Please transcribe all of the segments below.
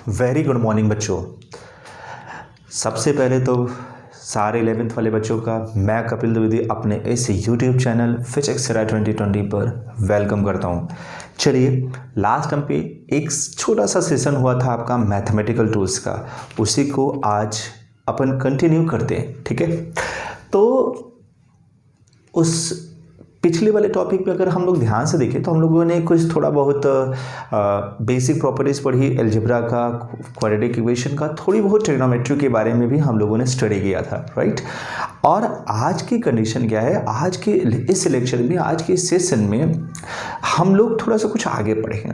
Very good morning बच्चों। सबसे पहले तो सारे 11th वाले बच्चों का मैं कपिल द्विवेदी अपने इस यूट्यूब चैनल फिजिक्स 2020 पर वेलकम करता हूं। चलिए, लास्ट टाइम पे एक छोटा सा सेशन हुआ था आपका मैथमेटिकल टूल्स का, उसी को आज अपन कंटिन्यू करते हैं। ठीक है, तो उस पिछले वाले टॉपिक पे अगर हम लोग ध्यान से देखें तो हम लोगों ने कुछ थोड़ा बहुत बेसिक प्रॉपर्टीज़ पढ़ी, अलजेब्रा का, क्वाड्रेटिक इक्वेशन का, थोड़ी बहुत ट्रिग्नोमेट्री के बारे में भी हम लोगों ने स्टडी किया था, राइट। और आज की कंडीशन क्या है, आज के इस लेक्चर में, आज के इस सेशन में हम लोग थोड़ा सा कुछ आगे बढ़ेंगे।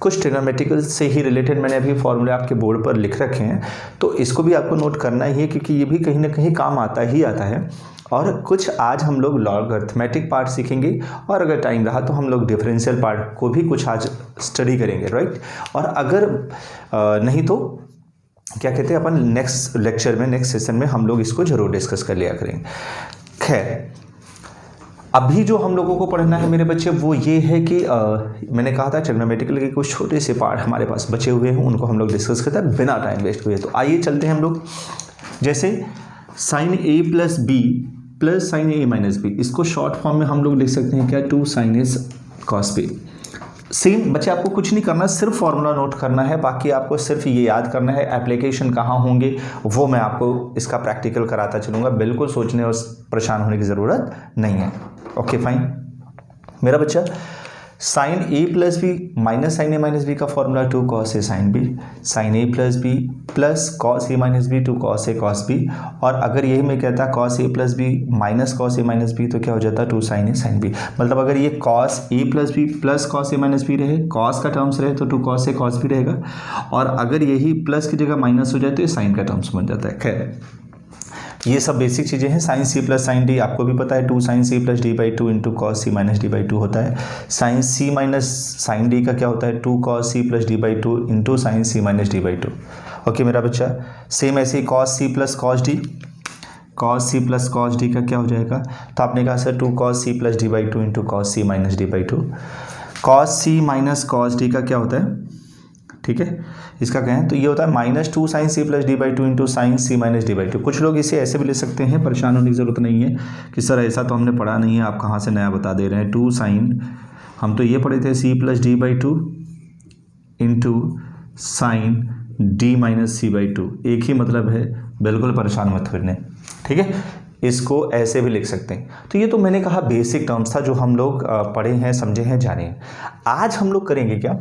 कुछ ट्रिग्नोमेट्रिकल से ही रिलेटेड मैंने अभी फॉर्मूले आपके बोर्ड पर लिख रखे हैं, तो इसको भी आपको नोट करना ही है क्योंकि ये भी कहीं ना कहीं काम आता ही आता है। और कुछ आज हम लोग लॉगरिथमेटिक पार्ट सीखेंगे और अगर टाइम रहा तो हम लोग डिफरेंशियल पार्ट को भी कुछ आज स्टडी करेंगे, राइट। और अगर नहीं तो क्या कहते हैं, अपन नेक्स्ट लेक्चर में, नेक्स्ट सेशन में हम लोग इसको जरूर डिस्कस कर लिया करेंगे। खैर, अभी जो हम लोगों को पढ़ना है मेरे बच्चे वो ये है कि मैंने कहा था ट्रिग्नोमेट्रिकल के कुछ छोटे से पार्ट हमारे पास बचे हुए हैं, उनको हम लोग डिस्कस करते हैं बिना टाइम वेस्ट हुए। तो आइए चलते हैं हम लोग। जैसे sign A plus B plus sign A minus B, इसको शॉर्ट फॉर्म में हम लोग लिख सकते हैं क्या, 2 sin A cos B। Same बच्चे, आपको कुछ नहीं करना, सिर्फ फॉर्मूला नोट करना है, बाकी आपको सिर्फ ये याद करना है एप्लीकेशन कहाँ होंगे वो मैं आपको इसका प्रैक्टिकल कराता चलूँगा। बिल्कुल सोचने और परेशान होने की ज़रूरत नहीं है। ओके फाइन मेरा बच्चा। Sine A plus B minus sine A minus B का formula 2 cos A sin B, sine A plus B plus cos A minus B 2 cos A cos B। और अगर यही मैं कहता cos A plus B minus cos A minus B तो क्या हो जाता 2 sin A sin B। मतलब अगर ये cos A plus B plus cos A minus B रहे, cos का टर्म्स रहे तो 2 cos A cos B रहेगा, और अगर यही प्लस की जगह माइनस हो जाए तो ये साइन का टर्म्स बन जाता है। खैर, ये सब बेसिक चीज़ें हैं। Sine C plus sine D आपको भी पता है, 2 sin C plus D by 2 into cos C minus D by 2 होता है। Sine C minus sine D का क्या होता है, 2 cos C plus D by 2 into sine C minus D by 2। Okay मेरा बच्चा, सेम ऐसे ही cos C plus cos D, cos C plus cos D का क्या हो जाएगा, तो आपने कहा sir 2 cos C plus D by 2 into cos C minus D by 2। cos C माइनस cos D का क्या होता है, ठीक है, इसका कहें तो ये होता है -2 sin C plus D by 2 into sine C minus D by 2। कुछ लोग इसे ऐसे भी ले सकते हैं, परेशान होने की ज़रूरत नहीं है कि सर ऐसा तो हमने पढ़ा नहीं है, आप कहाँ से नया बता दे रहे हैं। 2 sin, हम तो ये पढ़े थे C plus D by 2 into sine D minus C by 2, एक ही मतलब है, बिल्कुल परेशान मत करने, ठीक है। इसको ऐसे भी लिख सकते हैं। तो ये तो मैंने कहा बेसिक टर्म्स था जो हम लोग पढ़े हैं, समझे हैं, जाने हैं। आज हम लोग करेंगे क्या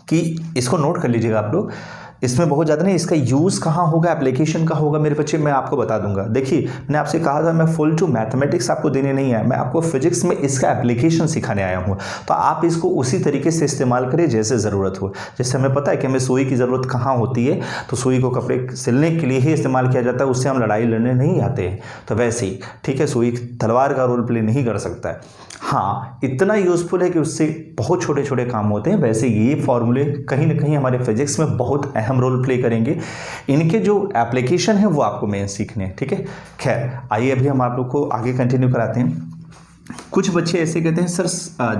कि इसको नोट कर लीजिएगा आप लोग, इसमें बहुत ज़्यादा नहीं, इसका यूज़ कहाँ होगा, एप्लीकेशन कहाँ होगा मेरे बच्चे, मैं आपको बता दूंगा। देखिए, मैंने आपसे कहा था मैं फुल टू मैथमेटिक्स आपको देने नहीं आया, मैं आपको फिजिक्स में इसका एप्लीकेशन सिखाने आया हूँ। तो आप इसको उसी तरीके से इस्तेमाल करें जैसे ज़रूरत हो। जैसे हमें पता है कि हमें सुई की ज़रूरत कहाँ होती है, तो सुई को कपड़े सिलने के लिए ही इस्तेमाल किया जाता है, उससे हम लड़ाई लड़ने नहीं आते हैं। तो वैसे ही, ठीक है, सुई तलवार का रोल प्ले नहीं कर सकता है, हाँ इतना यूज़फुल है कि उससे बहुत छोटे छोटे काम होते हैं। वैसे ये फॉर्मूले कहीं ना कहीं हमारे फिजिक्स में बहुत अहम रोल प्ले करेंगे, इनके जो एप्लीकेशन है वो आपको मेन सीखने हैं, ठीक है। खैर, आइए अभी हम आप लोग को आगे कंटिन्यू कराते हैं। कुछ बच्चे ऐसे कहते हैं सर,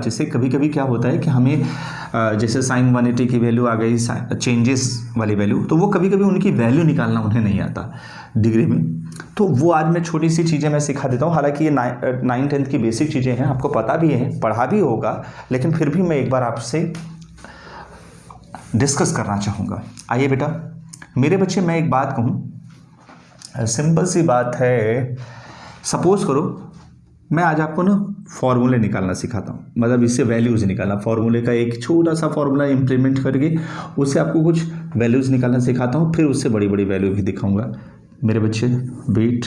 जैसे कभी कभी क्या होता है कि हमें जैसे साइन 180 की वैल्यू आ गई, चेंजेस वाली वैल्यू, तो वो कभी कभी उनकी वैल्यू निकालना उन्हें नहीं आता डिग्री में। तो वो आज मैं छोटी सी चीज़ें मैं सिखा देता हूँ। हालांकि ये 9th-10th की बेसिक चीज़ें हैं, आपको पता भी है, पढ़ा भी होगा, लेकिन फिर भी मैं एक बार आपसे डिस्कस करना चाहूँगा। आइए बेटा मेरे बच्चे, मैं एक बात कहूँ, सिंपल सी बात है। सपोज करो मैं आज आपको ना फॉर्मूले निकालना सिखाता हूँ, मतलब इससे वैल्यूज़ निकालना, फॉर्मूले का एक छोटा सा फॉर्मूला इंप्लीमेंट करके उससे आपको कुछ वैल्यूज़ निकालना सिखाता हूँ, फिर उससे बड़ी बड़ी वैल्यू भी दिखाऊंगा। मेरे बच्चे वेट,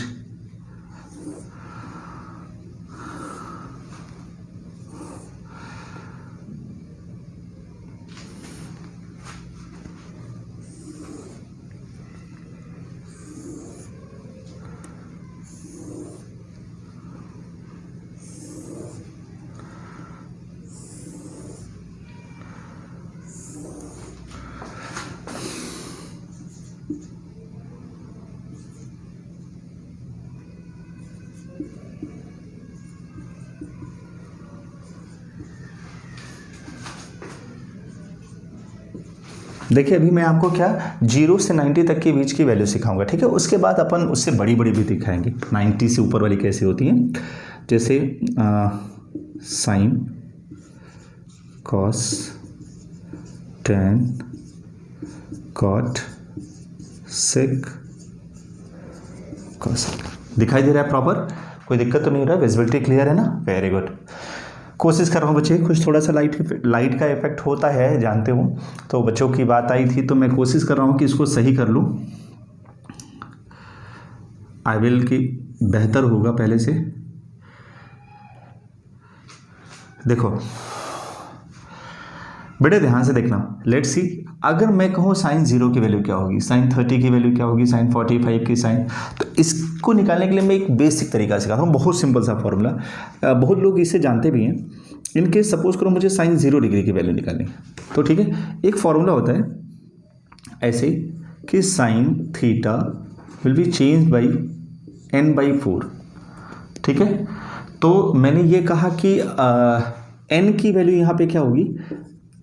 देखिए अभी मैं आपको क्या 0 से 90 तक के बीच की वैल्यू सिखाऊंगा, ठीक है। उसके बाद अपन उससे बड़ी बड़ी भी दिखाएंगे, 90 से ऊपर वाली कैसी होती हैं, जैसे साइन, कॉस, टेन, कॉट, सेक, कॉसेक। दिखाई दे रहा है प्रॉपर, कोई दिक्कत तो नहीं हो रहा है, विजिबिलिटी क्लियर है ना, वेरी गुड। कोशिश कर रहा हूँ बच्चे, कुछ थोड़ा सा लाइट का इफेक्ट होता है जानते हो, तो बच्चों की बात आई थी तो मैं कोशिश कर रहा हूँ कि इसको सही कर लूँ। आई विल की बेहतर होगा पहले से। देखो बेटे ध्यान से देखना, लेट्स सी, अगर मैं कहूँ साइन 0 की वैल्यू क्या होगी, साइन 30 की वैल्यू क्या होगी, साइन 45 की साइन, तो इसको निकालने के लिए मैं एक बेसिक तरीका सिखाता हूँ, बहुत सिंपल सा फॉर्मूला, बहुत लोग इसे जानते भी हैं। इनकेस सपोज करो मुझे साइन 0 डिग्री की वैल्यू निकालनी है, तो ठीक है, एक फॉर्मूला होता है ऐसे कि sine theta will be change by n/4, ठीक है। तो मैंने ये कहा कि n की वैल्यू यहाँ पे क्या होगी,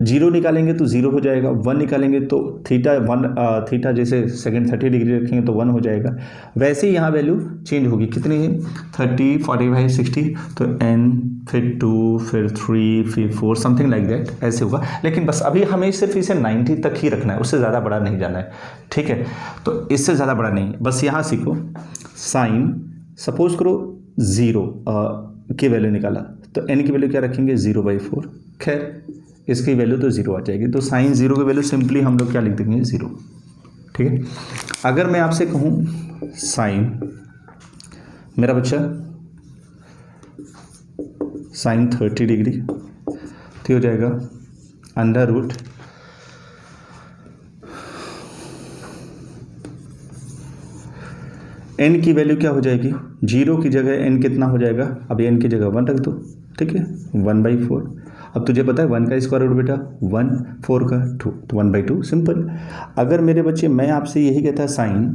0 निकालेंगे तो 0 हो जाएगा, 1 निकालेंगे तो थीटा जैसे सेकंड 30 डिग्री रखेंगे तो 1 हो जाएगा। वैसे ही यहाँ वैल्यू चेंज होगी, कितनी है 30, 45, 60, तो n, फिर 2, फिर 3, फिर 4, समथिंग लाइक दैट, ऐसे होगा। लेकिन बस अभी हमें सिर्फ इसे 90 तक ही रखना है, उससे ज़्यादा बड़ा नहीं जाना है, ठीक है। तो इससे ज़्यादा बड़ा नहीं, बस यहाँ सीखो, साइन सपोज करो 0 की वैल्यू निकाला, तो n की वैल्यू क्या रखेंगे 0/4, खैर इसकी वैल्यू तो 0 आ जाएगी, तो साइन 0 की वैल्यू सिंपली हम लोग क्या लिख देंगे 0, ठीक है। अगर मैं आपसे कहूँ साइन, मेरा बच्चा साइन 30 डिग्री, तो हो जाएगा अंडर रूट n की वैल्यू क्या हो जाएगी, 0 की जगह n कितना हो जाएगा, अब n की जगह 1 रख दो, ठीक है, 1/4। अब तुझे पता है 1 का स्क्वायर रूट बेटा 1, 4 का 2, तो 1/2, सिंपल। अगर मेरे बच्चे मैं आपसे यही कहता है साइन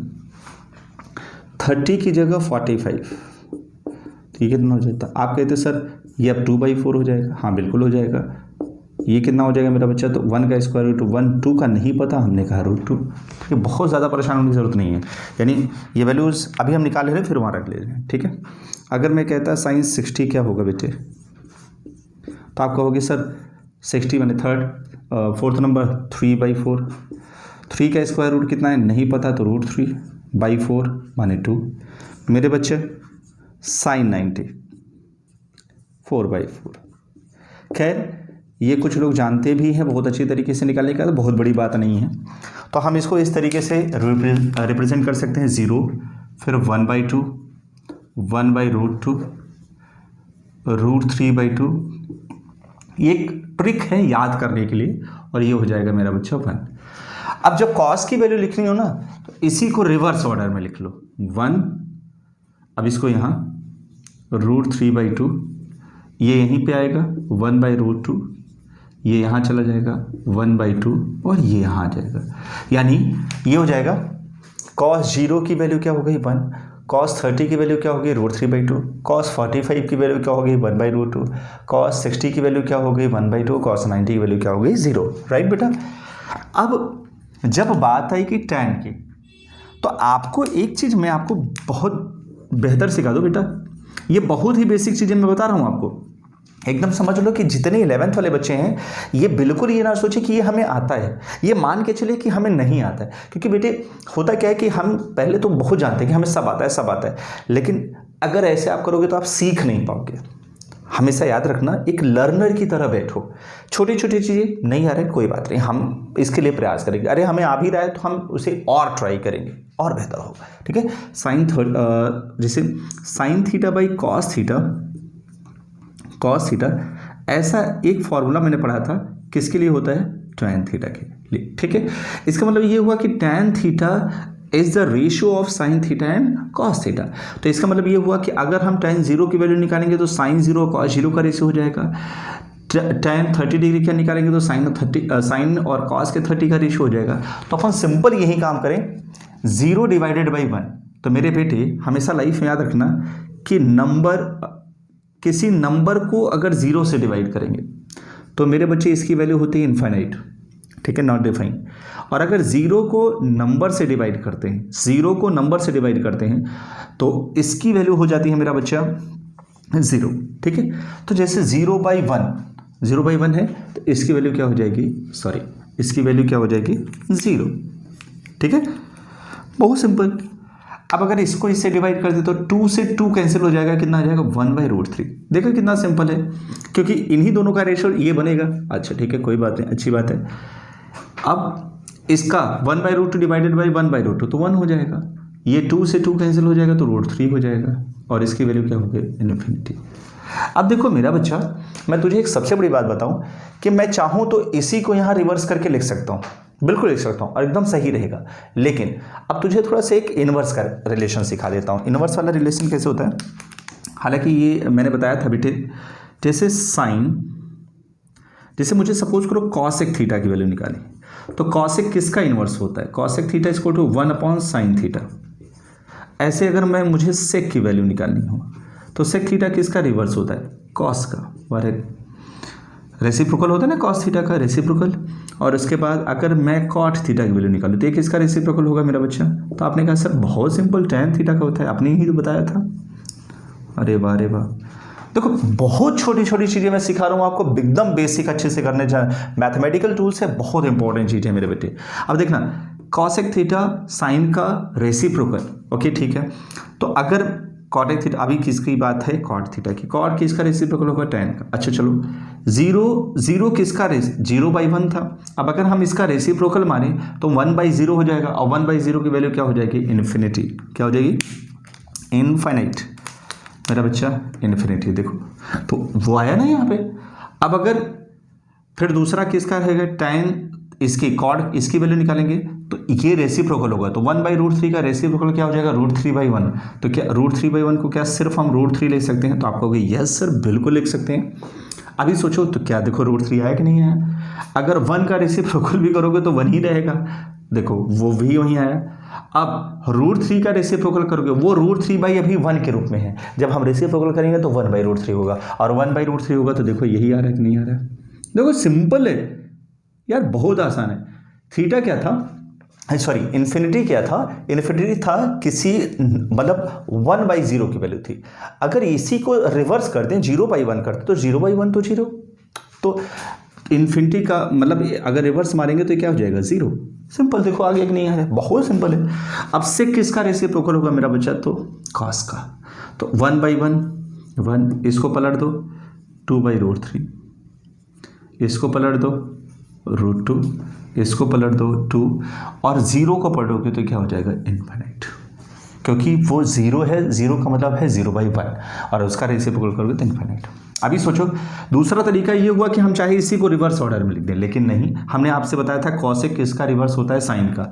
30 की जगह 45, तो ये कितना हो जाता, आप कहते सर ये अब 2/4 हो जाएगा, हाँ बिल्कुल हो जाएगा। ये कितना हो जाएगा मेरा बच्चा, तो 1 का स्क्वायर रूट 1, 2 का नहीं पता, हमने कहा √2, ठीक है। बहुत ज़्यादा परेशान होने की ज़रूरत नहीं है, यानी ये वैल्यूज़ अभी हम निकाल ले रहे हैं, फिर वहाँ रख ले रहे हैं, ठीक है। अगर मैं कहता साइन 60 क्या होगा बेटे, तो आप कहोगे सर 60 मैंने फोर्थ नंबर 3/4, 3 का स्क्वायर रूट कितना है नहीं पता, तो √3/4 माने 2। मेरे बच्चे साइन 90 4/4, खैर ये कुछ लोग जानते भी हैं बहुत अच्छी तरीके से निकालने का, तो बहुत बड़ी बात नहीं है। तो हम इसको इस तरीके से रिप्रेजेंट कर सकते हैं, 0 फिर 1/2, 1/√2, √3/2। ये एक ट्रिक है याद करने के लिए, और ये हो जाएगा मेरा बच्चा 1। अब जब कॉस की वैल्यू लिखनी हो ना, तो इसी को रिवर्स ऑर्डर में लिख लो, 1, अब इसको यहाँ √3/2, ये यहीं पे आएगा 1/√2, ये यहाँ चला जाएगा 1/2, और ये यहाँ आ जाएगा, यानी ये हो जाएगा cos 0 की वैल्यू क्या हो गई 1, cos 30 की वैल्यू क्या होगी √3/2, cos 45 की वैल्यू क्या होगी 1/√2, cos 60 की वैल्यू क्या हो गई 1/2, cos 90 की वैल्यू क्या हो गई 0, राइट बेटा। अब जब बात आई कि tan की, तो आपको एक चीज़ मैं आपको बहुत बेहतर सिखा दो बेटा, ये बहुत ही बेसिक चीज़ें मैं बता रहा हूँ आपको, एकदम समझ लो कि जितने 11th वाले बच्चे हैं ये बिल्कुल ये ना सोचे कि ये हमें आता है, ये मान के चले कि हमें नहीं आता है, क्योंकि बेटे होता क्या है कि हम पहले तो बहुत जानते हैं कि हमें सब आता है सब आता है, लेकिन अगर ऐसे आप करोगे तो आप सीख नहीं पाओगे। हमेशा याद रखना, एक लर्नर की तरह बैठो, छोटी छोटी चीज़ें नहीं आ रही कोई बात नहीं, हम इसके लिए प्रयास करेंगे, अरे हमें आ भी रहा है तो हम उसे और ट्राई करेंगे और बेहतर होगा, ठीक है। जैसे sine theta by cos theta, ऐसा एक फॉर्मूला मैंने पढ़ा था, किसके लिए होता है tan थीटा के लिए, ठीक है। इसका मतलब ये हुआ कि tan theta is the ratio of sine theta and cos theta, तो इसका मतलब ये हुआ कि अगर हम tan 0 की वैल्यू निकालेंगे तो साइन 0 और कॉस 0 का रेशियो हो जाएगा, tan 30 डिग्री का निकालेंगे तो साइन और कॉस के 30 का रेशियो हो जाएगा। तो अपन सिंपल यही काम करें, 0/1, तो मेरे बेटे हमेशा लाइफ में याद रखना कि किसी नंबर को अगर 0 से डिवाइड करेंगे तो मेरे बच्चे इसकी वैल्यू होती है इनफाइनाइट, ठीक है, नॉट डिफाइन। और अगर ज़ीरो को नंबर से डिवाइड करते हैं, ज़ीरो को नंबर से डिवाइड करते हैं तो इसकी वैल्यू हो जाती है मेरा बच्चा 0। ठीक है, तो जैसे 0/1 है तो इसकी वैल्यू क्या हो जाएगी, सॉरी इसकी वैल्यू क्या हो जाएगी 0। ठीक है, बहुत सिंपल। अब अगर इसको इससे डिवाइड कर दे तो 2 से 2 कैंसिल हो जाएगा, कितना आ जाएगा 1/√3। देखो कितना सिंपल है, क्योंकि इन्हीं दोनों का रेशियो ये बनेगा। अच्छा ठीक है, कोई बात नहीं, अच्छी बात है। अब इसका 1/√2 डिवाइडेड बाई 1/√2 तो 1 हो जाएगा, ये 2 से 2 कैंसिल हो जाएगा तो √3 हो जाएगा, और इसकी वैल्यू क्या होगी इन्फिनिटी। अब देखो मेरा बच्चा, मैं तुझे एक सबसे बड़ी बात बताऊं कि मैं चाहूं तो इसी को यहाँ रिवर्स करके लिख सकता हूँ, बिल्कुल लिख सकता हूँ और एकदम सही रहेगा। लेकिन अब तुझे थोड़ा सा एक इन्वर्स का रिलेशन सिखा देता हूँ। इन्वर्स वाला रिलेशन कैसे होता है, हालांकि ये मैंने बताया था बेटे, जैसे साइन, जैसे मुझे सपोज करो कॉसेक थीटा की वैल्यू निकाली, तो कॉसेक किसका इन्वर्स होता है, cosec theta is equal to 1/sin theta. ऐसे अगर मुझे सेक की वैल्यू निकालनी हो तो सेक थीटा किसका रिवर्स होता है, कॉस का। और रेसिप्रोकल होता है ना कॉस थीटा का, रेसिप्रोकल। और उसके बाद अगर मैं कॉट थीटा की वैल्यू निकालूँ तो ये किसका रेसिप्रोकल होगा मेरा बच्चा, तो आपने कहा सर बहुत सिंपल, tan थीटा का होता है, आपने ही तो बताया था। अरे वाह अरे वाह, देखो बहुत छोटी छोटी चीज़ें मैं सिखा रहा हूँ आपको, एकदम बेसिक अच्छे से करने जाए। मैथमेटिकल टूल्स है, बहुत इंपॉर्टेंट चीज़ है मेरे बेटे। अब देखना, कॉसेक थीटा साइन का रेसिप्रोकल, ओके ठीक है। तो अगर कॉटेक थीटा, अभी किसकी बात है, कॉट थीटा की, कॉट किसका रेसिप्रोकल होगा, tan का। अच्छा चलो, 0 किसका 0/1 था। अब अगर हम इसका रेसिप्रोकल माने तो 1/0 हो जाएगा, और 1/0 की वैल्यू क्या हो जाएगी इन्फिनिटी। क्या हो जाएगी, इनफाइनाइट मेरा बच्चा, इन्फिनिटी। देखो तो वो आया ना यहाँ पे। अब अगर फिर दूसरा किसका रहेगा, tan इसकी कॉड, इसकी वैल्यू निकालेंगे तो ये रेसिप्रोकल होगा, तो 1/√3 का रेसिप्रोकल क्या हो जाएगा √3/1। तो क्या √3/1 को क्या सिर्फ हम √3 ले सकते हैं, तो आप कहोगे यस सर बिल्कुल लिख सकते हैं। अभी सोचो तो क्या, देखो √3 आया कि नहीं आया। अगर 1 का रेसिप्रोकल भी करोगे तो 1 ही रहेगा, देखो वो भी वहीं आया। अब √3 का रेसिप्रोकल करोगे, वो √3 अभी 1 के रूप में है, जब हम रेसिप्रोकल करेंगे तो 1/√3 होगा, और 1/√3 होगा तो देखो यही आ रहा है कि नहीं आ रहा है। देखो सिंपल है यार, बहुत आसान है। थीटा क्या था, सॉरी इन्फिनिटी क्या था, इन्फिनिटी था किसी मतलब 1/0 की वैल्यू थी। अगर इसी को रिवर्स कर दें 0/1 करते तो 0/1 तो 0, तो इन्फिनिटी का मतलब अगर रिवर्स मारेंगे तो क्या हो जाएगा 0। सिंपल, देखो आगे कि नहीं आ रहा है, बहुत सिंपल है। अब से किसका रेसिप्रोकल होगा मेरा बच्चा, तो कॉस का। तो 1/1, इसको पलट दो 2/√3, इसको पलट दो √2, इसको पलट दो 2, और 0 को पलटोगे तो क्या हो जाएगा इनफाइनाइट, क्योंकि वो 0 है, 0 का मतलब है 0/1, और उसका रेसिप्रोकल करोगे तो इनफाइनाइट। अभी सोचो दूसरा तरीका ये हुआ कि हम चाहे इसी को रिवर्स ऑर्डर में लिख दें, लेकिन नहीं, हमने आपसे बताया था कॉसेक किसका रिवर्स होता है, साइन का।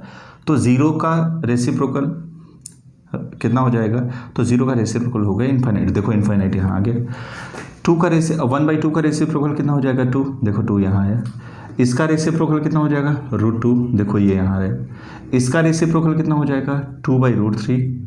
तो 0 का रेसिप्रोकल कितना हो जाएगा, तो 0 का रेसिप्रोकल हो गया इनफाइनाइट। देखो इनफाइनाइट यहाँ आ गया। 1/2 का रेसिप्रोकल कितना हो जाएगा 2, देखो 2 यहाँ है। इसका रेसिप्रोकल कितना हो जाएगा √2, देखो ये यहाँ है। इसका रेसिप्रोकल कितना हो जाएगा 2/√3,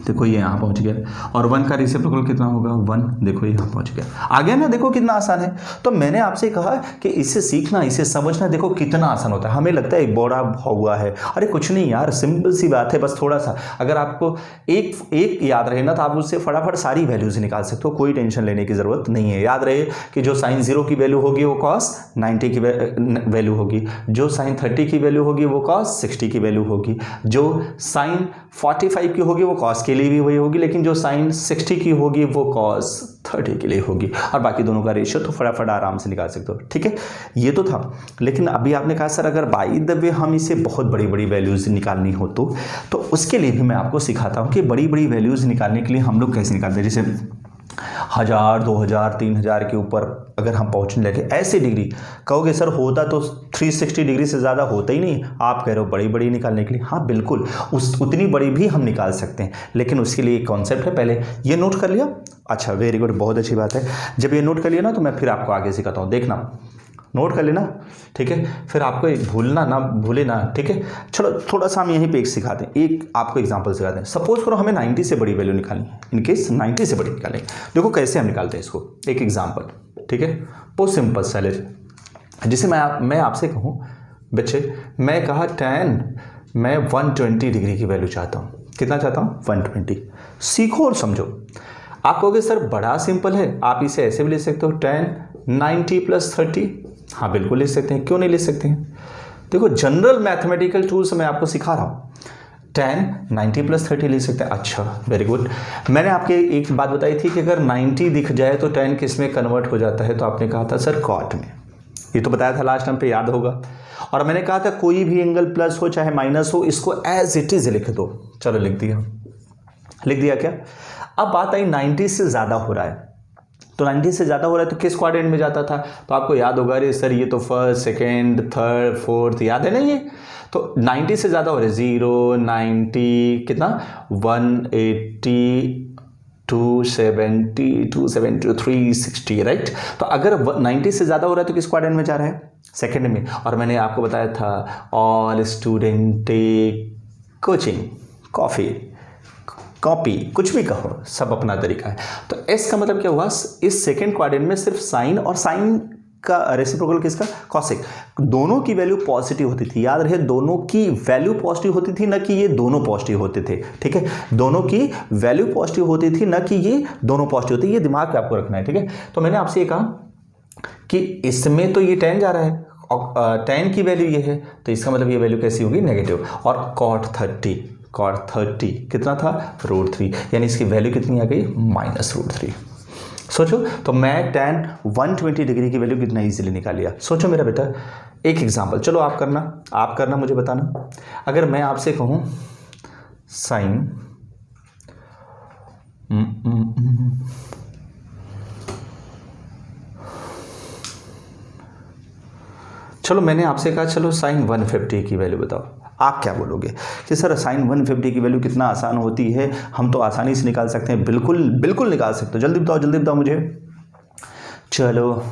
देखो ये यहाँ पहुँच गया। और 1 का रेसिप्रोकल कितना होगा 1, देखो यहाँ पहुँच गया। आ गया ना, देखो कितना आसान है। तो मैंने आपसे कहा कि इसे सीखना, इसे समझना, देखो कितना आसान होता है। हमें लगता है एक बड़ा हुआ है, अरे कुछ नहीं यार, सिंपल सी बात है, बस थोड़ा सा अगर आपको एक याद रहे ना तो आप उससे फटाफट सारी वैल्यूज निकाल सकते हो, कोई टेंशन लेने की ज़रूरत नहीं है। याद रहे कि जो sin 0 की वैल्यू होगी वो cos 90 की वैल्यू होगी, जो sin 30 की वैल्यू होगी वो cos 60 की वैल्यू होगी, जो sin 45 की होगी वो cos के लिए भी वही होगी, लेकिन जो sin 60 की होगी वो cos 30 के लिए होगी। और बाकी दोनों का रेशियो तो फटाफट आराम से निकाल सकते हो। ठीक है, ये तो था। लेकिन अभी आपने कहा सर अगर बाय द वे हम इसे बहुत बड़ी बड़ी वैल्यूज निकालनी हो तो उसके लिए भी मैं आपको सिखाता हूँ कि बड़ी बड़ी वैल्यूज निकालने के लिए हम लोग कैसे निकालते हैं। जैसे 1000, 2000, 3000 के ऊपर अगर हम पहुंचने लगे ऐसे डिग्री, कहोगे सर होता तो 360 डिग्री से ज़्यादा होता ही नहीं, आप कह रहे हो बड़ी बड़ी निकालने के लिए। हाँ बिल्कुल, उतनी बड़ी भी हम निकाल सकते हैं, लेकिन उसके लिए एक कॉन्सेप्ट है। पहले ये नोट कर लिया, अच्छा वेरी गुड, बहुत अच्छी बात है। जब ये नोट कर लिया ना तो मैं फिर आपको आगे सिखाता हूँ, देखना नोट कर लेना, ठीक है। फिर आपको भूले ना, ठीक है। चलो थोड़ा सा हम यहीं पे एक सिखाते हैं, एक आपको एग्जांपल सिखाते हैं। सपोज करो हमें 90 से बड़ी वैल्यू निकालनी है, इनकेस 90 से बड़ी निकालें, देखो कैसे हम निकालते हैं इसको, एक एग्जांपल, ठीक है। बहुत सिंपल सा है। जिसे मैं आपसे कहूँ बच्चे मैं कहा tan मैं 120 डिग्री की वैल्यू चाहता हूँ। कितना चाहता हूँ? 120। सीखो और समझो। आप कहोगे सर बड़ा सिंपल है, आप इसे ऐसे भी ले सकते हो tan 90 + 30। हाँ बिल्कुल ले सकते हैं, क्यों नहीं ले सकते हैं? देखो जनरल मैथमेटिकल टूल्स मैं आपको सिखा रहा हूँ। tan 90 + 30 ले सकते हैं। अच्छा वेरी गुड। मैंने आपके एक बात बताई थी कि अगर 90 दिख जाए तो tan किस में कन्वर्ट हो जाता है? तो आपने कहा था सर cot में। ये तो बताया था लास्ट टाइम पे, याद होगा। और मैंने कहा था कोई भी एंगल प्लस हो चाहे माइनस हो, इसको एज इट इज लिख दो। चलो लिख दिया क्या? अब बात आई 90 से ज़्यादा हो रहा है, तो 90 से ज़्यादा हो रहा है तो किस क्वाड्रेंट में जाता था? तो आपको याद होगा, अरे सर ये तो फर्स्ट, सेकेंड, थर्ड, फोर्थ, याद है ना ये? तो 90 से ज़्यादा हो रहा है, 0, 90, कितना 180, 270, 270, 360, राइट। तो अगर 90 से ज़्यादा हो रहा है तो किस क्वाड्रेंट में जा रहा है? सेकेंड में। और मैंने आपको बताया था all student take coaching, copy, कुछ भी कहो, सब अपना तरीका है। तो एस का मतलब क्या हुआ? इस सेकेंड क्वाड्रेंट में सिर्फ साइन, और साइन का रेसिप्रोकल किसका? कॉसेक। दोनों की वैल्यू पॉजिटिव होती थी, याद रहे, दोनों की वैल्यू पॉजिटिव होती थी, न कि ये दोनों पॉजिटिव होते थे। ठीक है, दोनों की वैल्यू पॉजिटिव होती थी, न कि ये दोनों पॉजिटिव होते। ये दिमाग पे आपको रखना है। ठीक है, तो मैंने आपसे ये कहा कि इसमें तो ये tan जा रहा है और tan की वैल्यू ये है, तो इसका मतलब ये वैल्यू कैसी होगी? नेगेटिव। और cot 30 कितना था? √3, यानी इसकी वैल्यू कितनी आ गई? -√3। सोचो, तो मैं tan 120 डिग्री की वैल्यू कितना इजीली निकाल लिया। सोचो मेरा बेटा, एक एग्जांपल, चलो आप करना मुझे बताना। अगर मैं आपसे कहूँ साइन चलो मैंने आपसे कहा चलो साइन 150 की वैल्यू बताओ, आप क्या बोलोगे कि सर साइन 150 की वैल्यू कितना आसान होती है, हम तो आसानी से निकाल सकते हैं। बिल्कुल निकाल सकते हो, जल्दी बताओ मुझे। चलो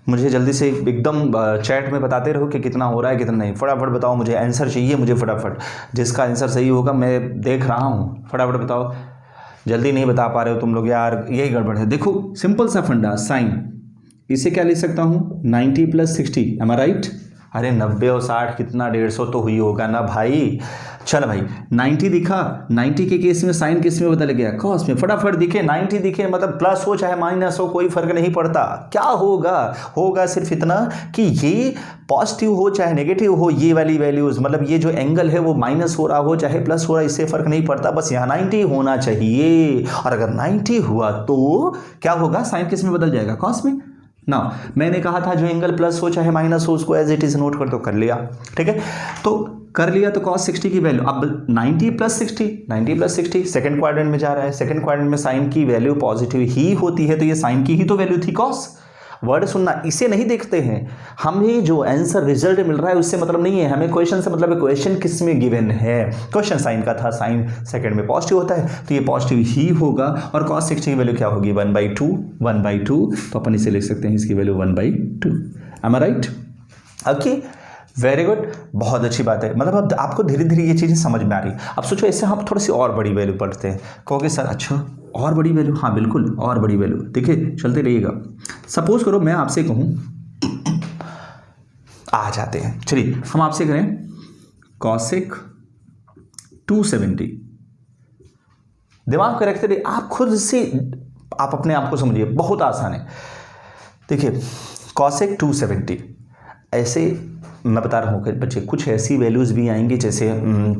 मुझे जल्दी से एकदम चैट में बताते रहो कि कितना हो रहा है कितना नहीं। फटाफट बताओ, मुझे आंसर चाहिए, मुझे फटाफट। जिसका आंसर सही होगा मैं देख रहा हूँ, फटाफट बताओ। जल्दी नहीं बता पा रहे हो तुम लोग यार, यही गड़बड़ है। देखो सिंपल सा फंडा, साइन इसे क्या लिख सकता हूँ? 90 + 60, एम आई राइट? अरे 90 और 60 कितना 150 तो हुई होगा ना भाई। चल भाई 90 दिखा, 90 के केस में साइन किस में बदल गया? कॉस में। फटाफट दिखे, 90 दिखे, मतलब प्लस हो चाहे माइनस हो कोई फर्क नहीं पड़ता। क्या होगा सिर्फ इतना कि ये पॉजिटिव हो चाहे नेगेटिव हो, ये वाली वैल्यूज, मतलब ये जो एंगल है वो माइनस हो रहा हो चाहे प्लस हो रहा, इससे फर्क नहीं पड़ता, बस यहाँ 90 होना चाहिए। और अगर 90 हुआ तो क्या होगा? साइन किस में बदल जाएगा? कॉस में ना। मैंने कहा था जो एंगल प्लस हो चाहे माइनस हो उसको एज इट इज नोट कर दो, कर लिया। ठीक है, तो कर लिया। तो cos 60 की वैल्यू अब 90 + 60 सेकंड क्वाड्रेंट में जा रहा है। सेकंड क्वाड्रेंट में साइन की वैल्यू पॉजिटिव ही होती है, तो ये साइन की ही तो वैल्यू थी cos। वर्ड सुनना, इसे नहीं देखते हैं हमें, जो आंसर रिजल्ट मिल रहा है उससे मतलब नहीं है, हमें क्वेश्चन से मतलब है। क्वेश्चन किस में गिवन है? क्वेश्चन साइन का था, साइन सेकंड में पॉजिटिव होता है तो ये पॉजिटिव ही होगा। और cos 60 की वैल्यू क्या होगी? 1/2। तो अपन इसे लिख सकते हैं, इसकी वैल्यू 1/2। एम आई राइट? ओके, वेरी गुड, बहुत अच्छी बात है। मतलब अब आपको धीरे धीरे ये चीज़ें समझ में आ रही। अब सोचो इससे हम थोड़ी सी और बड़ी वैल्यू पढ़ते हैं। कहोगे सर अच्छा और बड़ी वैल्यू? हाँ बिल्कुल और बड़ी वैल्यू। देखिए चलते रहिएगा। सपोज करो मैं आपसे कहूँ, आ जाते हैं, चलिए हम आपसे करें cosec 270। दिमाग को रखते रहिए, आप खुद से आप अपने आप को समझिए, बहुत आसान है। देखिए cosec 270, ऐसे मैं बता रहा हूँ कि बच्चे कुछ ऐसी वैल्यूज़ भी आएंगी जैसे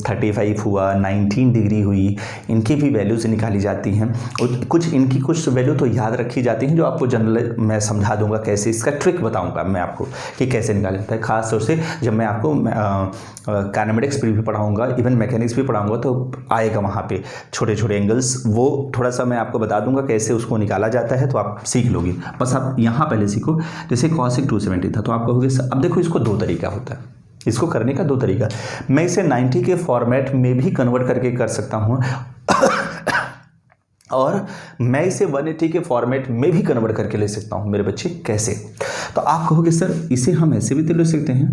35 हुआ, 19 डिग्री हुई, इनकी भी वैल्यूज़ निकाली जाती हैं। और कुछ वैल्यू तो याद रखी जाती हैं जो आपको जनरल मैं समझा दूंगा कैसे, इसका ट्रिक बताऊंगा मैं आपको कि कैसे निकाला जाता है। खास तौर से जब मैं आपको काइनेमेटिक्स भी पढ़ाऊँगा, इवन मैकेनिक्स भी पढ़ाऊँगा, तो आएगा वहाँ पर छोटे छोटे एंगल्स, वो थोड़ा सा मैं आपको बता दूंगा कैसे उसको निकाला जाता है, तो आप सीख लोगे। बस आप यहाँ पहले सीखो। जैसे cosec 270 था तो आप कहोगे अब देखो इसको दो तरीका होता है, इसको करने का दो तरीका। मैं इसे 90 के फॉर्मेट में भी कन्वर्ट करके कर सकता हूं और मैं इसे 180 के फॉर्मेट में भी कन्वर्ट करके ले सकता हूं। मेरे बच्चे कैसे? तो आप कहोगे सर इसे हम ऐसे भी तो ले सकते हैं,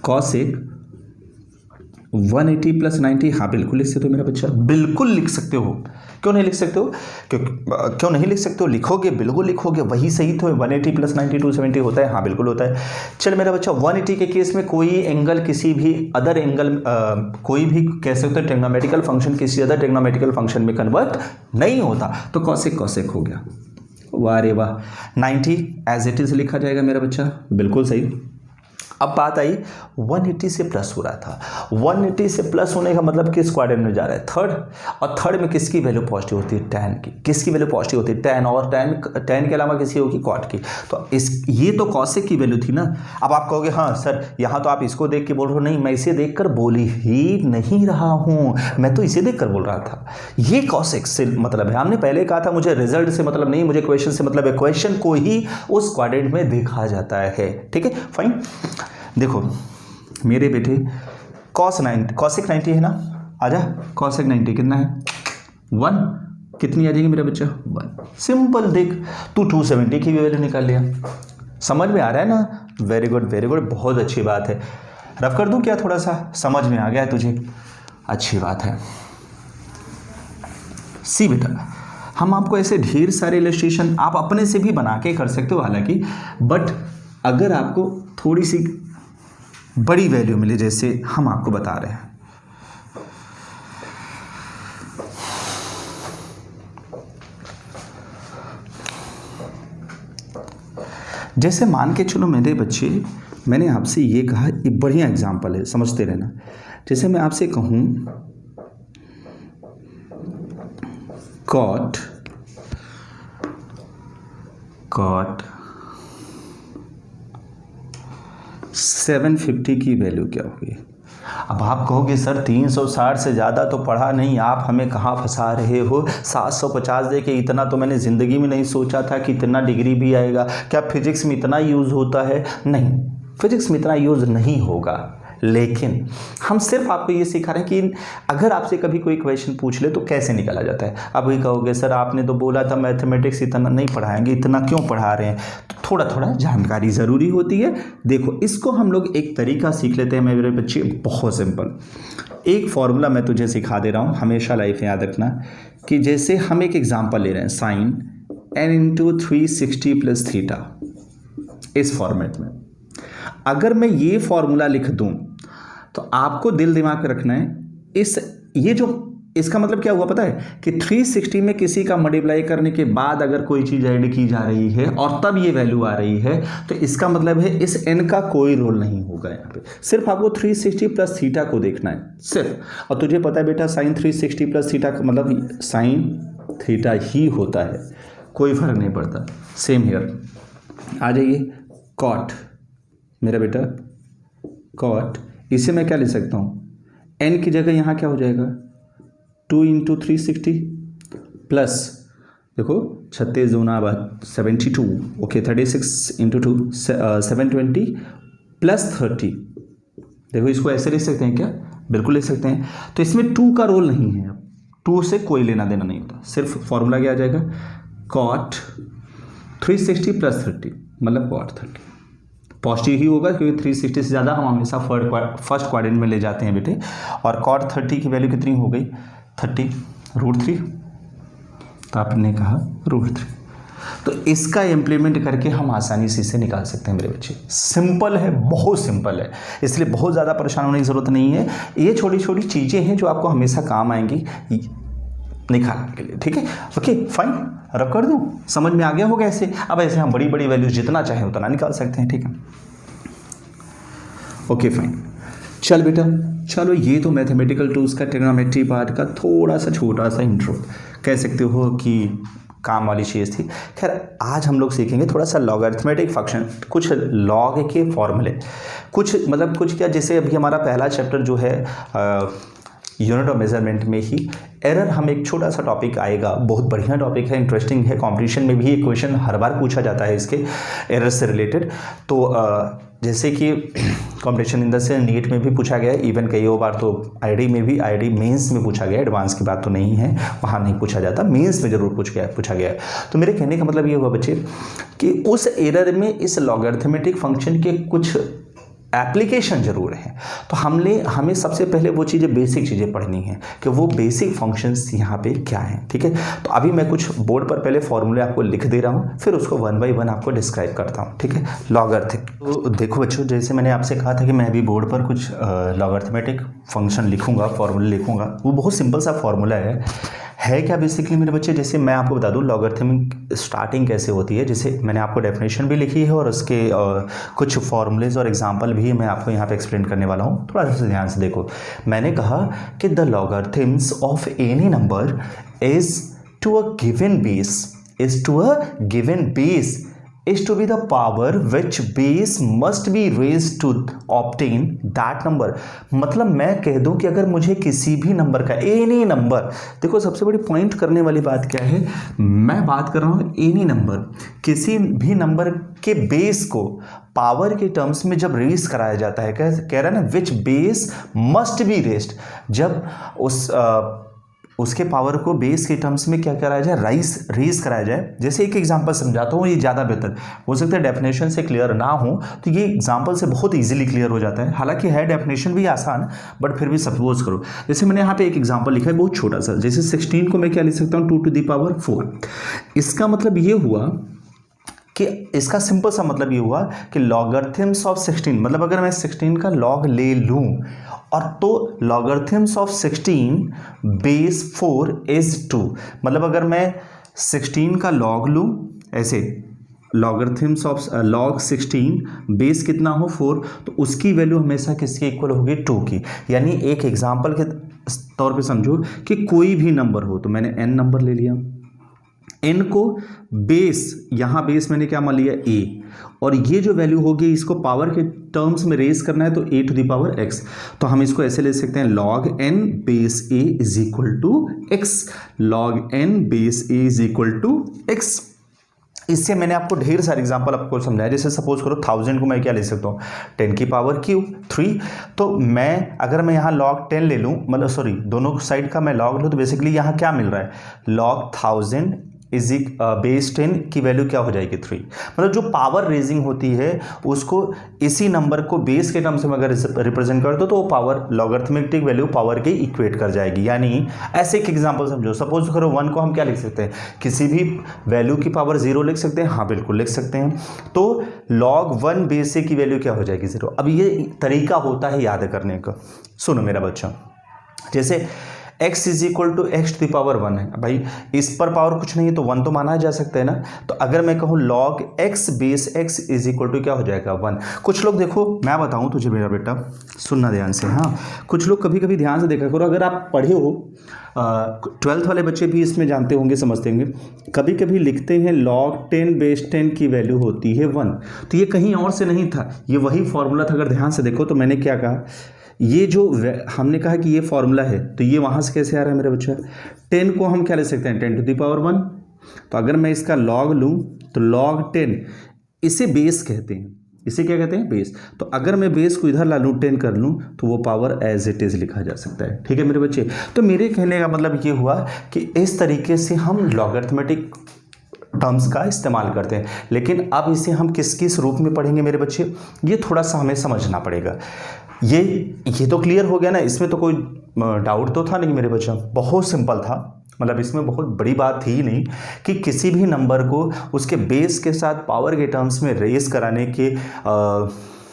cosec 180 + 90, हाँ बिल्कुल लिख सकते हो मेरा बच्चा, बिल्कुल लिख सकते हो। क्यों नहीं लिख सकते हो? क्यों नहीं लिख सकते हो? लिखोगे, बिल्कुल लिखोगे, वही सही तो 180 + 90 270 होता है, हाँ बिल्कुल होता है। चल मेरा बच्चा, 180 के केस में कोई एंगल किसी भी अदर एंगल कोई भी कह सकते हो ट्रिग्नोमेट्रिकल फंक्शन किसी अदर ट्रिग्नोमेट्रिकल फंक्शन में कन्वर्ट नहीं होता, तो कॉसेक कॉसेक हो गया। वाह रे वाह। 90 एज इट इज लिखा जाएगा मेरा बच्चा, बिल्कुल सही। अब बात आई 180 से प्लस हो रहा था, 180 से प्लस होने का मतलब किस क्वाड्रेंट में जा रहा है? थर्ड। और थर्ड में किसकी वैल्यू पॉजिटिव होती है? tan की। किसकी वैल्यू पॉजिटिव होती है? tan। और tan के अलावा किसी होगी? cot की। तो ये तो कॉसेक की वैल्यू थी ना। अब आप कहोगे हाँ सर यहाँ तो आप इसको देख के बोल रहे हो, नहीं मैं इसे देख कर बोल ही नहीं रहा हूँ, मैं तो इसे देख कर बोल रहा था। ये कॉसेक से मतलब है। हमने पहले कहा था मुझे रिजल्ट से मतलब नहीं, मुझे क्वेश्चन से मतलब है। क्वेश्चन को ही उस क्वाड्रेंट में देखा जाता है, ठीक है फाइन। देखो मेरे बेटे कॉसेक 90 है ना, आजा कॉसेक 90 कितना है? 1। कितनी आ जाएगी मेरा बच्चा? 1। सिंपल, देख तू 270 की भी वैल्यू निकाल लिया। समझ में आ रहा है ना? वेरी गुड वेरी गुड, बहुत अच्छी बात है। रफ कर दूं क्या? थोड़ा सा समझ में आ गया है तुझे? अच्छी बात है। सी बेटा, हम आपको ऐसे ढेर सारे इलस्ट्रेशन आप अपने से भी बना के कर सकते हो हालांकि, बट अगर आपको थोड़ी सी बड़ी वैल्यू मिले जैसे हम आपको बता रहे हैं, जैसे मान के चलो मेरे बच्चे, मैंने आपसे ये कहा, ये बढ़िया एग्जांपल है, समझते रहना। जैसे मैं आपसे कहूं cot 750 की वैल्यू क्या होगी? अब आप कहोगे सर 360 से ज़्यादा तो पढ़ा नहीं, आप हमें कहाँ फंसा रहे हो? 750 दे के इतना तो मैंने ज़िंदगी में नहीं सोचा था कि इतना डिग्री भी आएगा। क्या फिजिक्स में इतना यूज़ होता है? नहीं, फिजिक्स में इतना यूज़ नहीं होगा, लेकिन हम सिर्फ आपको ये सिखा रहे हैं कि अगर आपसे कभी कोई क्वेश्चन पूछ ले तो कैसे निकाला जाता है। अब वही कहोगे सर आपने तो बोला था मैथमेटिक्स इतना नहीं पढ़ाएंगे, इतना क्यों पढ़ा रहे हैं? तो थोड़ा थोड़ा जानकारी ज़रूरी होती है। देखो इसको हम लोग एक तरीका सीख लेते हैं मेरे बच्चे, बहुत सिंपल। एक फॉर्मूला मैं तुझे सिखा दे रहा हूँ, हमेशा लाइफ में याद रखना कि जैसे हम एक एग्जाम्पल ले रहे हैं, साइन n × 360 + थीटा, इस फॉर्मेट में अगर मैं ये फॉर्मूला लिख दूं तो आपको दिल दिमाग में रखना है, इसका मतलब क्या हुआ पता है कि 360 में किसी का मल्टीप्लाई करने के बाद अगर कोई चीज़ ऐड की जा रही है और तब ये वैल्यू आ रही है, तो इसका मतलब है इस n का कोई रोल नहीं होगा यहाँ पे। सिर्फ आपको 360 + थीटा को देखना है सिर्फ। और तुझे पता है बेटा साइन 360 + थीटा का मतलब साइन थीटा ही होता है, कोई फर्क नहीं पड़ता। सेम हियर आ जाइए, कॉट मेरा बेटा, कॉट इसे मैं क्या ले सकता हूँ? n की जगह यहाँ क्या हो जाएगा? 2 × 360 प्लस देखो 36 दूना 72, ओके 36 × 2 720 प्लस 30। देखो इसको ऐसे लिख सकते हैं क्या? बिल्कुल लिख सकते हैं। तो इसमें 2 का रोल नहीं है, 2 से कोई लेना देना नहीं होता। सिर्फ फॉर्मूला क्या आ जाएगा? कॉट 360 + 30 मतलब कॉट 30। पॉजिटिव ही होगा क्योंकि 360 से ज़्यादा हम हमेशा फर्स्ट क्वाड्रेंट में ले जाते हैं बेटे। और कॉट 30 की वैल्यू कितनी हो गई? 30 √3। तो आपने कहा √3। तो इसका इम्प्लीमेंट करके हम आसानी से इसे निकाल सकते हैं मेरे बच्चे। सिंपल है, बहुत सिंपल है, इसलिए बहुत ज़्यादा परेशान होने की ज़रूरत नहीं है। ये छोटी छोटी चीज़ें हैं जो आपको हमेशा काम आएंगी निकालने के लिए, ठीक है। ओके फाइन, रब कर दूं, समझ में आ गया होगा ऐसे। अब ऐसे हम बड़ी बड़ी वैल्यूज जितना चाहे उतना निकाल सकते हैं, ठीक है। ओके फाइन, चल बेटा चलो, ये तो मैथमेटिकल टूल्स का ट्रिग्नोमेट्री पार्ट का थोड़ा सा छोटा सा इंट्रो कह सकते हो कि काम वाली चीज़ थी। खैर आज हम लोग सीखेंगे थोड़ा सा लॉगरिथमेटिक फंक्शन, कुछ लॉग के फॉर्मूले, कुछ मतलब कुछ क्या, जैसे अभी हमारा पहला चैप्टर जो है यूनिट ऑफ मेजरमेंट में ही एरर, हम एक छोटा सा टॉपिक आएगा, बहुत बढ़िया टॉपिक है, इंटरेस्टिंग है। कंपटीशन में भी एक क्वेश्चन हर बार पूछा जाता है इसके एरर से रिलेटेड। तो जैसे कि competition in the sense NEET में भी पूछा गया है, इवन कई बार तो आईडी में भी, आईडी मेंस में पूछा गया। एडवांस की बात तो नहीं है, वहाँ नहीं पूछा जाता, मेंस में ज़रूर पूछा गया है। तो मेरे कहने का मतलब ये हुआ बच्चे कि उस एरर में इस लॉगरिथमेटिक फंक्शन के कुछ एप्लीकेशन ज़रूर है। तो हमें सबसे पहले वो चीज़ें बेसिक चीज़ें पढ़नी है कि वो बेसिक फंक्शंस यहाँ पे क्या हैं, ठीक है। तो अभी मैं कुछ बोर्ड पर पहले फॉर्मूले आपको लिख दे रहा हूँ, फिर उसको 1 बाय 1 आपको डिस्क्राइब करता हूँ, ठीक है। लॉगरिथम, तो देखो बच्चों, जैसे मैंने आपसे कहा था कि मैं अभी बोर्ड पर कुछ लॉगरिथमेटिक फंक्शन लिखूँगा, फॉर्मूले लिखूँगा। वो बहुत सिंपल सा फॉर्मूला है क्या बेसिकली मेरे बच्चे, जैसे मैं आपको बता दूं लॉगरिथमिक स्टार्टिंग कैसे होती है। जैसे मैंने आपको डेफिनेशन भी लिखी है और उसके कुछ फॉर्मूलेज और एग्जांपल भी मैं आपको यहाँ पे एक्सप्लेन करने वाला हूँ। थोड़ा सा ध्यान से देखो, मैंने कहा कि the logarithms of any number is to a given base is to be the power which base must be raised to obtain that number। मतलब मैं कह दूं कि अगर मुझे किसी भी नंबर का एनी नंबर, देखो सबसे बड़ी पॉइंट करने वाली बात क्या है, मैं बात कर रहा हूं एनी नंबर, किसी भी नंबर के बेस को पावर के टर्म्स में जब रेज कराया जाता है, कह रहा है ना विच बेस मस्ट बी रेज्ड, जब उसके पावर को बेस के टर्म्स में क्या कराया जाए, रेज कराया जाए। जैसे एक एग्जांपल समझाता हूँ, ये ज़्यादा बेहतर हो सकता है, डेफिनेशन से क्लियर ना हो तो ये एग्जांपल से बहुत इजीली क्लियर हो जाता है। हालांकि है डेफिनेशन भी आसान, बट फिर भी सपोज करो, जैसे मैंने यहाँ पे एक एग्जांपल लिखा है बहुत छोटा सा, जैसे 16 को मैं क्या लिख सकता हूँ 2 to the power 4। इसका मतलब ये हुआ कि इसका सिंपल सा मतलब ये हुआ कि लॉगरिथम्स ऑफ 16, मतलब अगर मैं 16 का लॉग ले लूँ और तो लॉगरिथम्स ऑफ 16 बेस 4 इज 2, मतलब अगर मैं 16 का लॉग लूँ ऐसे, लॉगरिथम्स ऑफ लॉग 16 बेस कितना हो 4, तो उसकी वैल्यू हमेशा किसके इक्वल होगी 2 की। यानी एक एग्जांपल के तौर पे समझो कि कोई भी नंबर हो, तो मैंने n नंबर ले लिया, n को बेस, यहाँ बेस मैंने क्या मान लिया a, और ये जो वैल्यू होगी इसको पावर के टर्म्स में रेज करना है तो a to the power x। तो हम इसको ऐसे ले सकते हैं log n base a is equal to x, log n base a is equal to x। इससे मैंने आपको ढेर सारे एग्जांपल आपको समझाया। जैसे सपोज करो 1000 को मैं क्या ले सकता हूँ 10 की पावर क्यू 3, तो मैं अगर मैं यहाँ log 10 ले लूँ, मतलब सॉरी दोनों साइड का मैं log लूँ, तो बेसिकली यहाँ क्या मिल रहा है log 1000 इज बेस 10 की वैल्यू क्या हो जाएगी 3। मतलब जो पावर रेजिंग होती है उसको इसी नंबर को बेस के टर्म्स में अगर रिप्रेजेंट कर दो तो वो पावर लॉगरिथमिक वैल्यू पावर के इक्वेट कर जाएगी। यानी ऐसे एक एग्जांपल समझो, सपोज करो 1 को हम क्या लिख सकते हैं, किसी भी वैल्यू की पावर 0 लिख सकते हैं, हाँ बिल्कुल लिख सकते हैं। तो log 1 बेस से की वैल्यू क्या हो जाएगी 0। अब ये तरीका होता है याद करने का। सुनो मेरा बच्चा, जैसे x is equal to x to the power 1 है, भाई इस पर पावर कुछ नहीं है तो 1 तो माना जा सकता है ना। तो अगर मैं कहूँ log x base x is equal to क्या हो जाएगा 1। कुछ लोग देखो, मैं बताऊँ तुझे मेरा बेटा, सुनना ध्यान से, हाँ कुछ लोग कभी कभी ध्यान से देखा करो, अगर आप पढ़े हो 12th वाले बच्चे भी इसमें जानते होंगे, समझते होंगे, कभी कभी लिखते हैं log 10 बेस 10 की वैल्यू होती है 1, तो ये कहीं और से नहीं था, ये वही फॉर्मूला था। अगर ध्यान से देखो तो मैंने क्या कहा, ये जो हमने कहा कि ये फॉर्मूला है, तो ये वहाँ से कैसे आ रहा है मेरे बच्चा, 10 को हम क्या ले सकते हैं 10 to the power 1। तो अगर मैं इसका लॉग लूँ तो log 10, इसे बेस कहते हैं, इसे क्या कहते हैं बेस। तो अगर मैं बेस को इधर ला लूँ 10 कर लूँ तो वो पावर एज इट इज़ लिखा जा सकता है, ठीक है मेरे बच्चे। तो मेरे कहने का मतलब ये हुआ कि इस तरीके से हम लॉगरिथमेटिक टर्म्स का इस्तेमाल करते हैं। लेकिन अब इसे हम किस किस रूप में पढ़ेंगे मेरे बच्चे, ये थोड़ा सा हमें समझना पड़ेगा। ये तो क्लियर हो गया ना, इसमें तो कोई डाउट तो था नहीं मेरे बच्चा, बहुत सिंपल था। मतलब इसमें बहुत बड़ी बात थी ही नहीं कि किसी भी नंबर को उसके बेस के साथ पावर के टर्म्स में रेज कराने के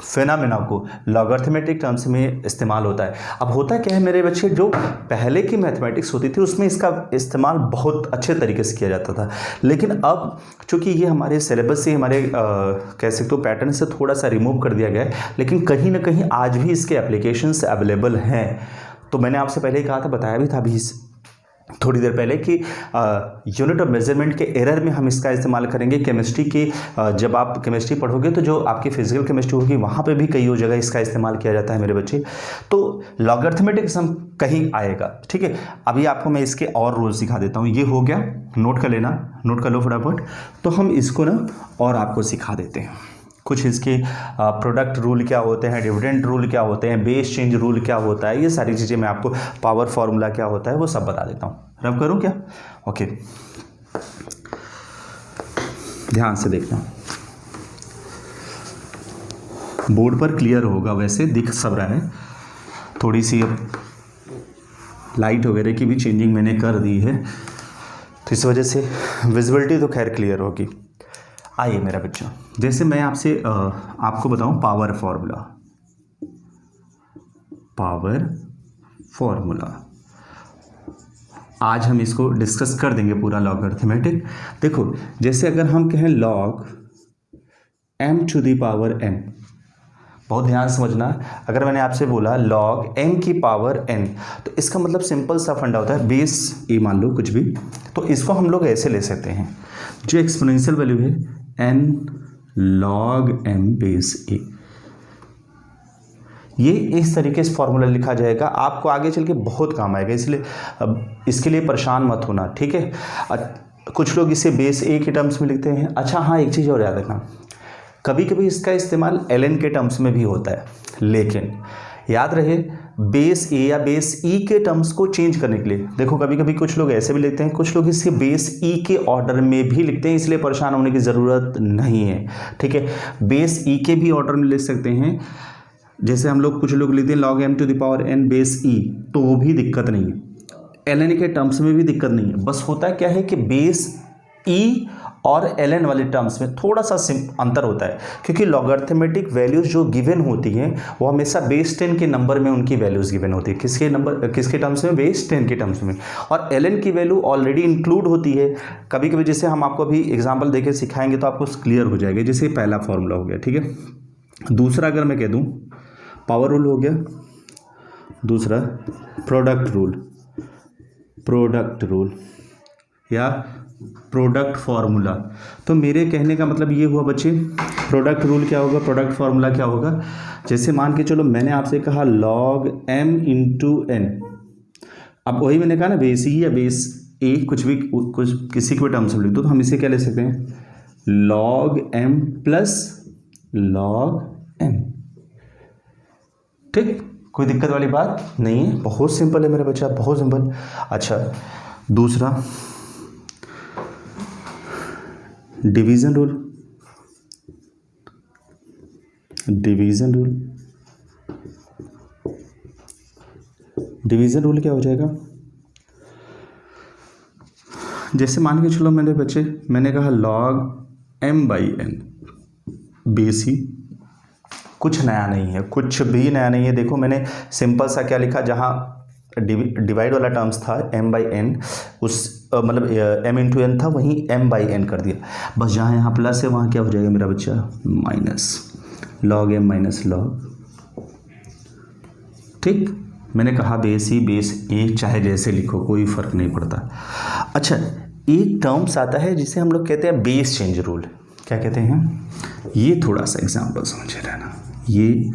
फेनामेना को लॉगरिथमेटिक टर्म्स में इस्तेमाल होता है। अब होता क्या है मेरे बच्चे, जो पहले की मैथमेटिक्स होती थी उसमें इसका इस्तेमाल बहुत अच्छे तरीके से किया जाता था, लेकिन अब चूँकि ये हमारे सिलेबस से, हमारे कह सकते हो पैटर्न से थोड़ा सा रिमूव कर दिया गया है, लेकिन कहीं ना कहीं आज भी इसके एप्लीकेशंस अवेलेबल हैं। तो मैंने आपसे पहले ही कहा था, बताया भी था अभी थोड़ी देर पहले कि यूनिट ऑफ मेजरमेंट के एरर में हम इसका इस्तेमाल करेंगे। केमिस्ट्री की जब आप केमिस्ट्री पढ़ोगे तो जो आपकी फिजिकल केमिस्ट्री होगी वहाँ पे भी कई जगह इसका इस्तेमाल किया जाता है मेरे बच्चे। तो लॉगरिथमेटिक्स हम कहीं आएगा, ठीक है। अभी आपको मैं इसके और रूल सिखा देता हूँ। ये हो गया, नोट कर लेना, नोट कर लो फटाफट। तो हम इसको ना और आपको सिखा देते हैं कुछ इसके प्रोडक्ट रूल क्या होते हैं, डिविडेंड रूल क्या होते हैं, बेस चेंज रूल क्या होता है, ये सारी चीज़ें मैं आपको, पावर फार्मूला क्या होता है वो सब बता देता हूँ। रब करूँ क्या? ओके, ध्यान से देखना। बोर्ड पर क्लियर होगा, वैसे दिख सब रहा है, थोड़ी सी अब लाइट वगैरह की भी चेंजिंग मैंने कर दी है, तो इस वजह से विजिबिलिटी तो खैर क्लियर होगी। आइए मेरा बच्चा, जैसे मैं आपको बताऊं पावर फॉर्मूला, आज हम इसको डिस्कस कर देंगे पूरा लॉगरिथमेटिक। देखो जैसे अगर हम कहें लॉग m⁴n, बहुत ध्यान समझना, अगर मैंने आपसे बोला log m⁴n, तो इसका मतलब सिंपल सा फंडा होता है बेस ए मान लो कुछ भी, तो इसको हम लोग ऐसे ले सकते हैं, जो एक्सपोनेंशियल वैल्यू है n log m बेस ए, ये इस तरीके से फॉर्मूला लिखा जाएगा, आपको आगे चल के बहुत काम आएगा, इसलिए अब इसके लिए परेशान मत होना, ठीक है। कुछ लोग इसे बेस ए के टर्म्स में लिखते हैं। अच्छा हाँ, एक चीज़ और याद रखना, कभी कभी इसका इस्तेमाल ln के टर्म्स में भी होता है, लेकिन याद रहे बेस ए या बेस ई के टर्म्स को चेंज करने के लिए, देखो कभी कभी कुछ लोग ऐसे भी लिखते हैं, कुछ लोग इसे बेस ई के ऑर्डर में भी लिखते हैं, इसलिए परेशान होने की ज़रूरत नहीं है, ठीक है। बेस ई के भी ऑर्डर में लिख सकते हैं, जैसे हम लोग कुछ लोग लिखते हैं log m⁴n बेस ई, तो वो भी दिक्कत नहीं है, ln के टर्म्स में भी दिक्कत नहीं है। बस होता क्या है कि बेस ई और ln वाले टर्म्स में थोड़ा सा अंतर होता है, क्योंकि लॉगरिथमेटिक वैल्यूज जो गिवन होती हैं वो हमेशा बेस 10 के नंबर में उनकी वैल्यूज गिवन होती है, किसके टर्म्स में, बेस 10 के टर्म्स में, और ln की वैल्यू ऑलरेडी इंक्लूड होती है। कभी कभी जैसे हम आपको अभी एग्जाम्पल देके सिखाएंगे तो आपको क्लियर हो जाएगा, जैसे पहला फॉर्मूला हो गया, ठीक है। दूसरा अगर मैं कह दूँ पावर रूल हो गया, दूसरा प्रोडक्ट रूल या प्रोडक्ट फार्मूला, तो मेरे कहने का मतलब ये हुआ बच्चे, प्रोडक्ट रूल क्या होगा, प्रोडक्ट फार्मूला क्या होगा, जैसे मान के चलो मैंने आपसे कहा log m⁴n, अब वही मैंने कहा ना बेस ई या बेस ए, कुछ किसी के भी टर्म्स में लिख दो, तो हम इसे क्या ले सकते हैं log m plus log n, ठीक, कोई दिक्कत वाली बात नहीं है, बहुत सिंपल है मेरा बच्चा, बहुत सिंपल। अच्छा दूसरा डिवीजन रूल क्या हो जाएगा, जैसे मान के चलो मैंने कहा log m/n बेस ही, कुछ नया नहीं है, कुछ भी नया नहीं है। देखो मैंने सिंपल सा क्या लिखा, जहाँ डिवाइड वाला टर्म्स था m/n, उस मतलब m⁴n था, वहीं m/n कर दिया, बस जहाँ यहाँ प्लस है वहाँ क्या हो जाएगा मेरा बच्चा minus log m minus log, ठीक। मैंने कहा बेस ही बेस ए, चाहे जैसे लिखो कोई फर्क नहीं पड़ता। अच्छा एक टर्म्स आता है जिसे हम लोग कहते हैं बेस चेंज रूल, क्या कहते हैं, ये थोड़ा सा एग्जाम्पल समझे रहना, ये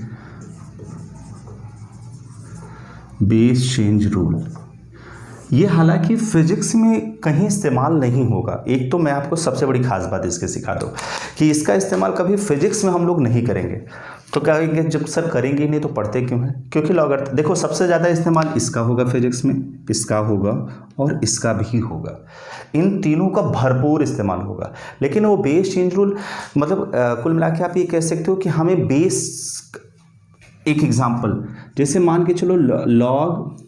बेस चेंज रूल, ये हालांकि फिजिक्स में कहीं इस्तेमाल नहीं होगा। एक तो मैं आपको सबसे बड़ी खास बात इसके सिखा दूँ कि इसका इस्तेमाल कभी फिजिक्स में हम लोग नहीं करेंगे, तो कहेंगे जब सर करेंगे ही नहीं तो पढ़ते क्यों हैं, क्योंकि लॉगरिथम देखो सबसे ज़्यादा इस्तेमाल इसका होगा फिजिक्स में, इसका होगा और इसका भी होगा, इन तीनों का भरपूर इस्तेमाल होगा। लेकिन वो बेस चेंज रूल मतलब कुल मिला के आप ये कह सकते हो कि हमें बेस, एक एग्जांपल जैसे मान के चलो log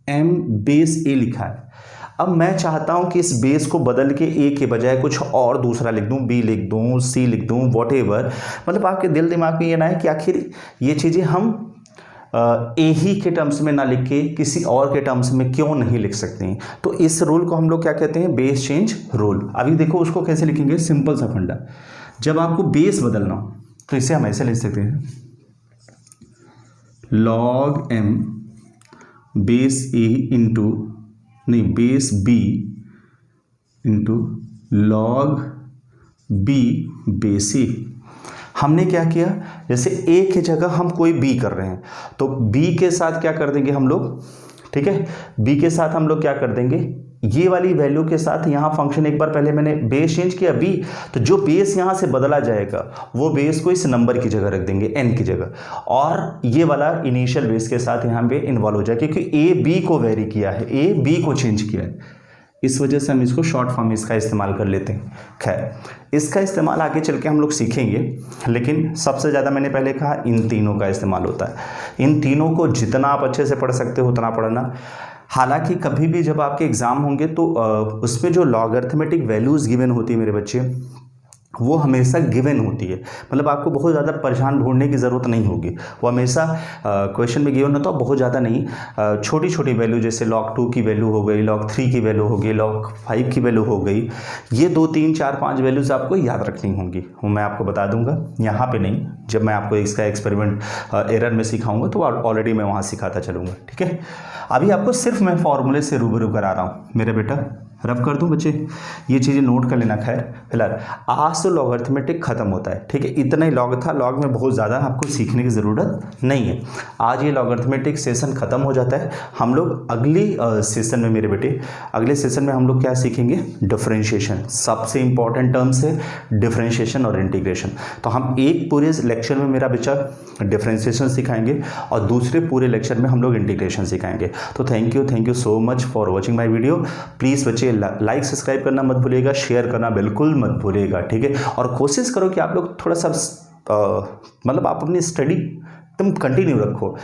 m बेस a लिखा है, अब मैं चाहता हूं कि इस बेस को बदल के a के बजाय कुछ और दूसरा लिख दूं, b लिख दूं, c लिख दूं, व्हाटएवर, मतलब आपके दिल दिमाग में ये ना है कि आखिर ये चीज़ें हम ए ही के टर्म्स में ना लिख के किसी और के टर्म्स में क्यों नहीं लिख सकते हैं। तो इस रूल को हम लोग क्या कहते हैं, बेस चेंज रूल। अभी देखो उसको कैसे लिखेंगे, सिंपल सा फंडा, जब आपको बेस बदलना हो तो इसे हम ऐसे लिख सकते हैं log m base A into नहीं base B into log b base A. हमने क्या किया, जैसे a की जगह हम कोई b कर रहे हैं तो b के साथ क्या कर देंगे हम लोग, ठीक है, b के साथ हम लोग क्या कर देंगे, ये वाली वैल्यू के साथ यहाँ फंक्शन, एक बार पहले मैंने बेस चेंज किया b, तो जो बेस यहाँ से बदला जाएगा वो बेस को इस नंबर की जगह रख देंगे n की जगह, और ये वाला इनिशियल बेस के साथ यहाँ पे इन्वॉल्व हो जाए, क्योंकि a b को वेरी किया है, a b को चेंज किया है, इस वजह से हम इसको शॉर्ट फॉर्म इसका इस्तेमाल कर लेते हैं। खैर, इसका इस्तेमाल आगे चल के हम लोग सीखेंगे, लेकिन सबसे ज़्यादा मैंने पहले कहा इन तीनों का इस्तेमाल होता है। इन तीनों को जितना आप अच्छे से पढ़ सकते हो उतना पढ़ना। हालांकि कभी भी जब आपके एग्ज़ाम होंगे तो उसमें जो लॉगरिथमेटिक वैल्यूज़ गिवन होती है मेरे बच्चे, वो हमेशा गिवन होती है, मतलब आपको बहुत ज़्यादा परेशान ढूंढने की ज़रूरत नहीं होगी। वो हमेशा क्वेश्चन में गिवन होता है, बहुत ज़्यादा नहीं, छोटी छोटी वैल्यू, जैसे log 2 की वैल्यू हो गई, log 3 की वैल्यू हो गई, log 5 की वैल्यू हो गई। ये 2 3 4 5 वैल्यूज़ आपको याद रखनी होंगी, वो मैं आपको बता दूंगा, यहाँ पे नहीं। जब मैं आपको इसका एक्सपेरिमेंट एरर में सिखाऊंगा तो ऑलरेडी मैं वहाँ सिखाता चलूँगा, ठीक है। अभी आपको सिर्फ मैं फॉर्मूले से रूबरू करा रहा हूँ मेरे बेटा। रफ कर दूं बच्चे, ये चीज़ें नोट कर लेना। खैर फिलहाल आज तो लॉगरिथमेटिक खत्म होता है, ठीक है। इतना ही लॉग था, लॉग में बहुत ज़्यादा आपको सीखने की ज़रूरत नहीं है। आज ये लॉगरिथमेटिक सेशन ख़त्म हो जाता है। हम लोग अगली सेशन में मेरे बेटे, अगले सेशन में हम लोग क्या सीखेंगे, डिफरेंशिएशन। सबसे इंपॉर्टेंट टर्म्स है डिफरेंशिएशन और इंटीग्रेशन। तो हम एक पूरे लेक्चर में मेरा बच्चा डिफरेंशिएशन सिखाएंगे और दूसरे पूरे लेक्चर में हम लोग इंटीग्रेशन सिखाएंगे। तो thank you so much for watching my video. Please बच्चे लाइक सब्सक्राइब करना मत भूलिएगा, शेयर करना बिल्कुल मत भूलिएगा, ठीक है। और कोशिश करो कि आप लोग थोड़ा सा मतलब आप अपनी स्टडी तुम कंटिन्यू रखो।